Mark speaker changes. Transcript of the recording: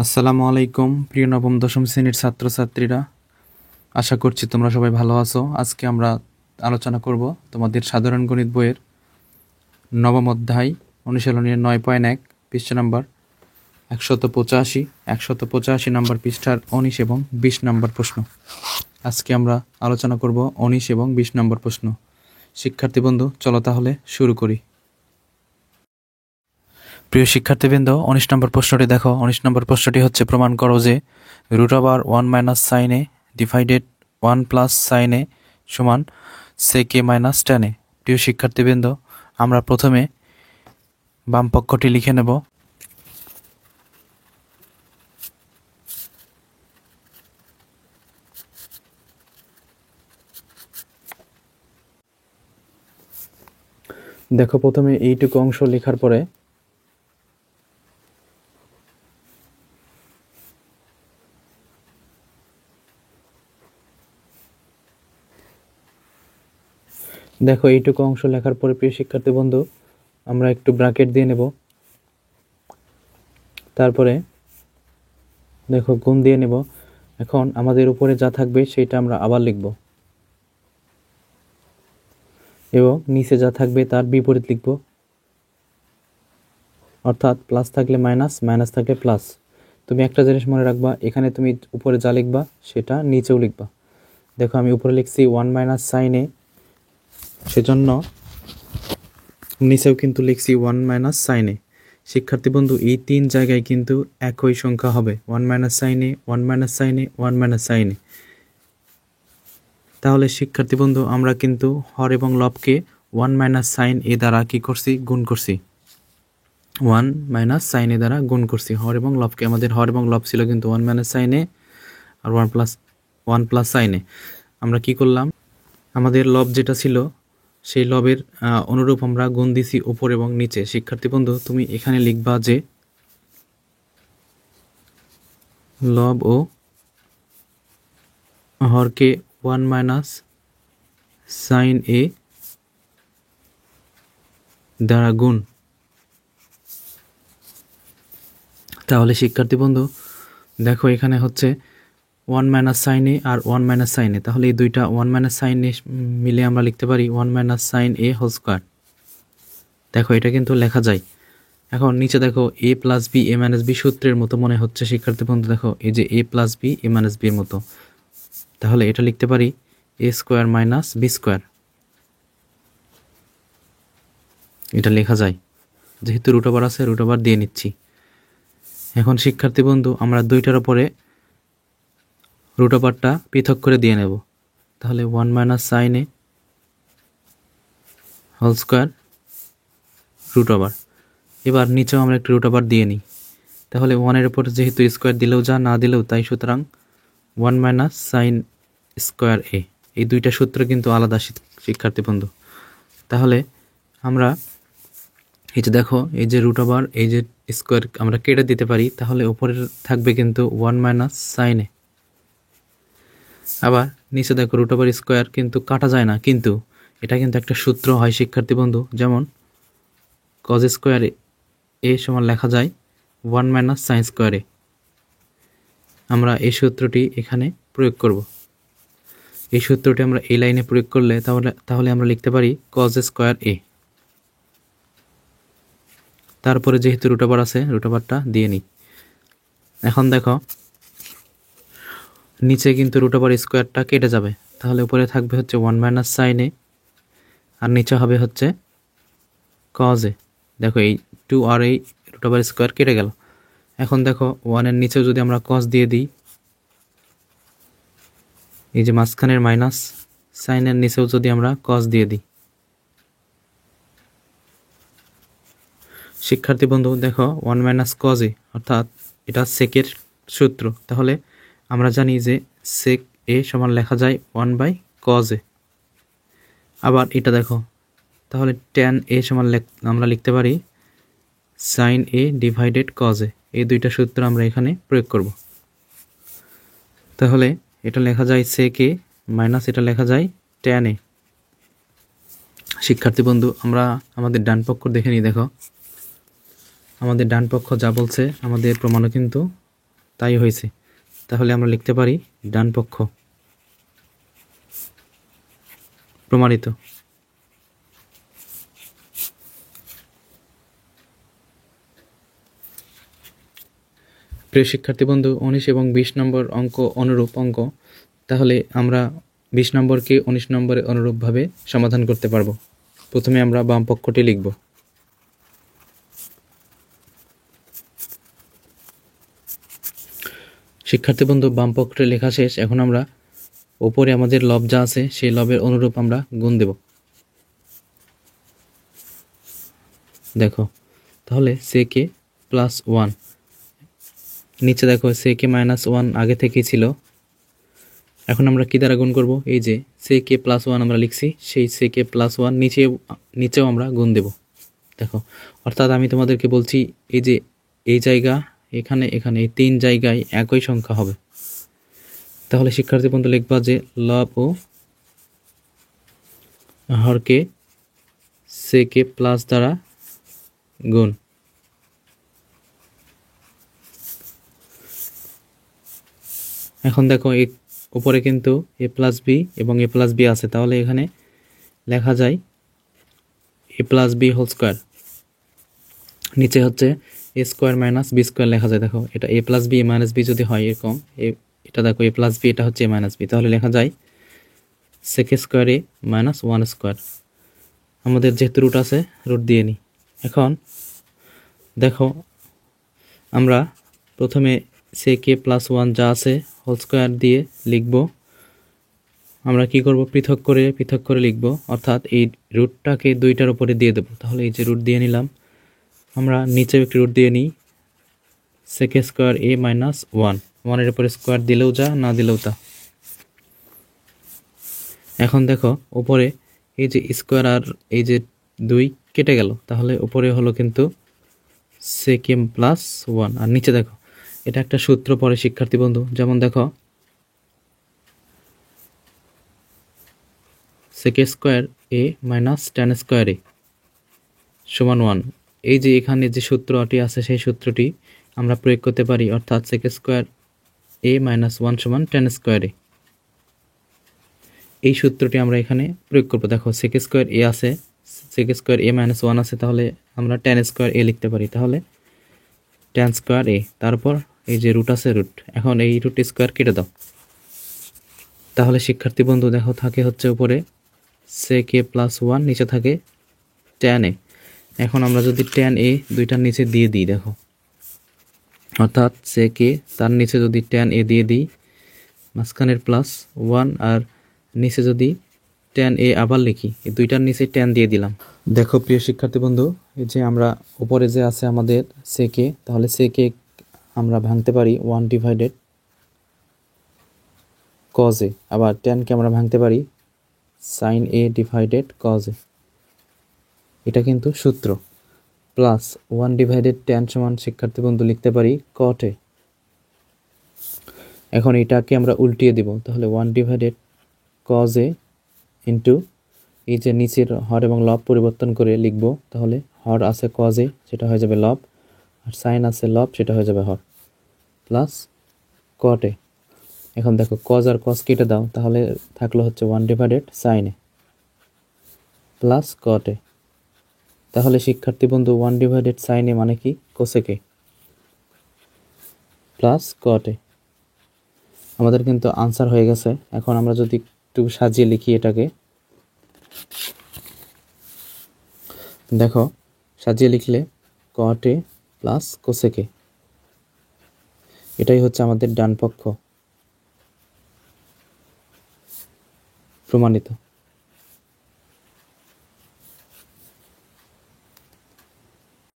Speaker 1: আসসালামু আলাইকুম প্রিয় নবম দশম শ্রেণীর ছাত্রছাত্রীরা, আশা করছি তোমরা সবাই ভালো আছো। আজকে আমরা আলোচনা করব তোমাদের সাধারণ গণিত বইয়ের নবম অধ্যায় অনুশীলনের 9.1 পৃষ্ঠা নাম্বার 185 নম্বর পৃষ্ঠার 19 এবং 20 নম্বর প্রশ্ন। আজকে আমরা আলোচনা করব 19 এবং 20 নম্বর প্রশ্ন। শিক্ষার্থী বন্ধু, চলো তাহলে শুরু করি। প্রিয় শিক্ষার্থীবৃন্দ, 19 নম্বর প্রশ্নটি দেখো। 19 নম্বর প্রশ্নটি হচ্ছে, প্রমাণ করো যে √1 - sin a divided 1 + sin a সমান sec a - tan a। প্রিয় শিক্ষার্থীবৃন্দ, আমরা প্রথমে বাম পক্ষটি লিখে নেব। দেখো, প্রথমে এইটুকু অংশ লেখার পরে প্রিয় শিক্ষার্থী বন্ধু, আমরা একটু ব্র্যাকেট দিয়ে নেব। তারপরে দেখো গুণ দিয়ে নেব। এখন আমাদের উপরে যা থাকবে সেটা আমরা আবার লিখব এবং নিচে যা থাকবে তার বিপরীত লিখব, অর্থাৎ প্লাস থাকলে মাইনাস, মাইনাস থাকলে প্লাস। তুমি একটা জিনিস মনে রাখবা, এখানে তুমি উপরে যা লিখবা সেটা নিচেও লিখবা। দেখো, আমি উপরে লিখছি 1 - sin a, সেজন্য নিচেও কিন্তু লিখছি 1 - sin a। শিক্ষার্থী বন্ধু, এই তিন জায়গায় কিন্তু একই সংখ্যা হবে, 1 - sin a, 1 - sin a, 1 - sin a। তাহলে শিক্ষার্থী বন্ধু, আমরা কিন্তু হর এবং লবকে 1 - sin a দ্বারা কি করছি? গুণ করছি। 1 - sin a দ্বারা গুণ করছি হর এবং লবকে। আমাদের হর এবং লব ছিল কিন্তু 1 - sin a R 1 + sin a। আমরা কি করলাম? আমাদের লব যেটা ছিল সেই লবের অনুরূপ আমরা গুণ দিছি উপর এবং নিচে। শিক্ষার্থী বন্ধু, তুমি এখানে লিখবা যে লব ও হরকে 1 - sin a দ্বারা গুণ। তাহলে শিক্ষার্থী বন্ধু দেখো, এখানে হচ্ছে 1 - sin a R 1 - sin a। তাহলে এই দুইটা 1 - sin a মিলে আমরা লিখতে পারি 1 - sin a হোল স্কয়ার। দেখো, এটা কিন্তু লেখা যায়। এখন নিচে দেখো a + b a - b সূত্রের মতো মনে হচ্ছে শিক্ষার্থী বন্ধু। দেখো, এই যে a + b a - b এর মতো, তাহলে এটা লিখতে পারি a স্কয়ার - b স্কয়ার। এটা লেখা যায়, যেহেতু √ওভার আছে √ওভার দিয়ে নিচ্ছি। এখন শিক্ষার্থী বন্ধু, আমরা দুইটার উপরে √ওভারটা পৃথক করে দিয়ে নেব। তাহলে 1 - sin a হোল স্কয়ার √ওভার। এবার নিচেও আমরা একটু √ওভার দিয়ে নিই। তাহলে 1-এর উপর যেহেতু স্কয়ার দিলেও যা, না দিলেও তাই, সুতরাং 1 - sin স্কয়ার a। এই দুইটা সূত্র কিন্তু আলাদা শিক্ষার্থী বন্ধু। তাহলে আমরা এই যে দেখো, এই যে √ওভার, এই যে স্কয়ার আমরা কেটে দিতে পারি। তাহলে উপরে থাকবে কিন্তু 1 - sin a। আবার নিচে দেখো √ওভার স্কয়ার কিন্তু কাটা যায় না, কিন্তু এটা কিন্তু একটা সূত্র হয় শিক্ষার্থী বন্ধু। যেমন cos স্কয়ার a সমান লেখা যায় 1 - sin স্কয়ার a। আমরা এই সূত্রটি এখানে প্রয়োগ করব। এই সূত্রটি আমরা এই লাইনে প্রয়োগ করলে তাহলে আমরা লিখতে পারি cos স্কয়ার a। তারপরে যেহেতু √ওভার আছে √ওভারটা দিয়ে নিই। এখন দেখো, নিচে কিন্তু √ওভার স্কয়ারটা কেটে যাবে। তাহলে উপরে থাকবে হচ্ছে 1 - sin a আর নিচে হবে হচ্ছে cos a। দেখো, এই 2 আর এই √ওভার স্কয়ার কেটে গেল। এখন দেখো, 1-এর নিচেও যদি আমরা cos দিয়ে দিই, এই যে মাঝখানের মাইনাস, সাইনের নিচেও যদি আমরা cos দিয়ে দিই, শিক্ষার্থী বন্ধু দেখো 1 - cos a, অর্থাৎ এটা সেকের সূত্র। তাহলে আমরা জানি যে sec a সমান লেখা যায় 1/cos a। আবার এটা দেখো, তাহলে tan a সমান আমরা লিখতে পারি sin a divided cos a। এই দুইটা সূত্র আমরা এখানে প্রয়োগ করব। তাহলে এটা লেখা যায় sec a মাইনাস এটা লেখা যায় tan a। শিক্ষার্থী বন্ধু, আমরা আমাদের ডান পক্ষ দেখে নিই। দেখো, আমাদের ডান পক্ষ যা বলছে আমাদের প্রমাণও কিন্তু তাই হয়েছে। তাহলে আমরা লিখতে পারি ডান পক্ষ। প্রমাণিত। প্রিয় শিক্ষার্থী বন্ধু, 19 এবং 20 নম্বর অঙ্ক অনুরূপ অঙ্ক। তাহলে আমরা 20 নম্বরকে 19 নম্বরে অনুরূপভাবে সমাধান করতে পারবো। প্রথমে আমরা বাম পক্ষটি লিখব। শিক্ষার্থী বন্ধু, বাম পক্ষটি লেখা শেষ। এখন আমরা উপরে আমাদের লব যা আছে সেই লবের অনুরূপ আমরা গুণ দেব। দেখো, তাহলে সেকে প্লাস 1, নিচে দেখো সেকে মাইনাস 1 আগে থেকেই ছিল। এখন আমরা কি দ্বারা গুণ করব? এই যে সেকে প্লাস 1 আমরা লিখছি, সেই সেকে প্লাস 1 নিচেও আমরা গুণ দেব। দেখো, অর্থাৎ আমি তোমাদেরকে বলছি এই যে এই জায়গা, এখানে এখানে এই 3 জায়গায় একই সংখ্যা হবে। তাহলে শিক্ষার্থী বন্ধু লিখবা যে লব ও হরকে সেকে প্লাস দ্বারা গুণ। এখন দেখো এই উপরে কিন্তু এ প্লাস বি এবং এ প্লাস বি আছে, তাহলে এখানে লেখা যায় এ প্লাস বি হোল স্কোয়ার। নিচে হচ্ছে এ স্কোয়ার মাইনাস বি স্কোয়ার লেখা যায়। দেখো, এটা এ প্লাস বি মাইনাস বি যদি হয় এরকম, এটা দেখো এ প্লাস বি, এটা হচ্ছে এ মাইনাস বি, তাহলে লেখা যায় সেক স্কোয়ার এ মাইনাস 1 স্কোয়ার। আমাদের যেহেতু রুট আছে, রুট দিয়ে নিই। এখন দেখো, আমরা প্রথমে সেক এ প্লাস 1 যা আছে হোল স্কোয়ার দিয়ে লিখব। আমরা কি করব? পৃথক করে লিখব, অর্থাৎ এই রুটটাকে 2টার উপরে দিয়ে দেব। তাহলে এই যে রুট দিয়ে নিলাম, আমরা নিচেও একটি রুট দিয়ে নিই, সেক স্কোয়ার এ মাইনাস 1 এর উপরে স্কোয়ার দিলেও যা, না দিলেও তা। এখন দেখো উপরে এই যে স্কোয়ার আর এই যে 2 কেটে গেল, তাহলে উপরে হলো কিন্তু সেক এম প্লাস 1, আর নিচে দেখো এটা একটা সূত্র পড়ে শিক্ষার্থী বন্ধু, যেমন দেখো সেক স্কোয়ার এ মাইনাস টেন স্কোয়ার এ সমান 1। এই যে এখানে যে সূত্রটি আছে সেই সূত্রটি আমরা প্রয়োগ করতে পারি, অর্থাৎ সেক স্কোয়ার এ মাইনাস 1 সমান টেন স্কোয়ার এ। এই সূত্রটি আমরা এখানে প্রয়োগ করবো। দেখো সেক স্কোয়ার এ আছে, সেক স্কোয়ার এ মাইনাস 1 আছে, তাহলে আমরা টেন স্কোয়ার এ লিখতে পারি। তাহলে টেন স্কোয়ার এ, তারপর এই যে রুট আছে রুট, এখন এই রুট স্কোয়ার কেটে দাও। তাহলে শিক্ষার্থী বন্ধু দেখো থাকে হচ্ছে উপরে সেক এ প্লাস 1, নিচে থাকে টেন এ। এখন আমরা যদি টেন এ দুইটার নিচে দিয়ে দিই, দেখো অর্থাৎ সেক এ তার নিচে যদি টেন এ দিয়ে দিই, মাঝখানের প্লাস 1 আর নিচে যদি টেন এ আবার লিখি, এই দুইটার নিচে টেন দিয়ে দিলাম। দেখো প্রিয় শিক্ষার্থী বন্ধু, এই যে আমরা উপরে যে আছে আমাদের সেক এ, তাহলে সেক এ আমরা ভাঙতে পারি 1 ডিভাইডেড কজ এ, আবার টেনকে আমরা ভাঙতে পারি sine A divided cos A. এটা কিন্তু সূত্র। প্লাস 1 ডিভাইডেড টেন সমান শিক্ষার্থী বন্ধু লিখতে পারি কট এ। এখন এটাকে আমরা উল্টিয়ে দিব, তাহলে 1 ডিভাইডেড কজ এ ইন্টু এই যে নিচের হর এবং লব পরিবর্তন করে লিখব, তাহলে হর আছে কজ এ, সেটা হয়ে যাবে লব, আর সাইন আছে লব, সেটা হয়ে যাবে হর, প্লাস কট এ। এখন দেখো কজ আর কজ কেটে দাও, তাহলে থাকলো হচ্ছে 1 ডিভাইডেড সাইন এ প্লাস কট এ। তাহলে শিক্ষার্থী বন্ধু 1 ডিভাইডেড সাইন এ মানে কি? কোসেক এ প্লাস কট এ। আমাদের কিন্তু আনসার হয়ে গেছে। এখন আমরা যদি একটু সাজিয়ে লিখি এটাকে, দেখো সাজিয়ে লিখলে কট এ প্লাস কোসেক এ, এটাই হচ্ছে আমাদের ডান পক্ষ। প্রমাণিত।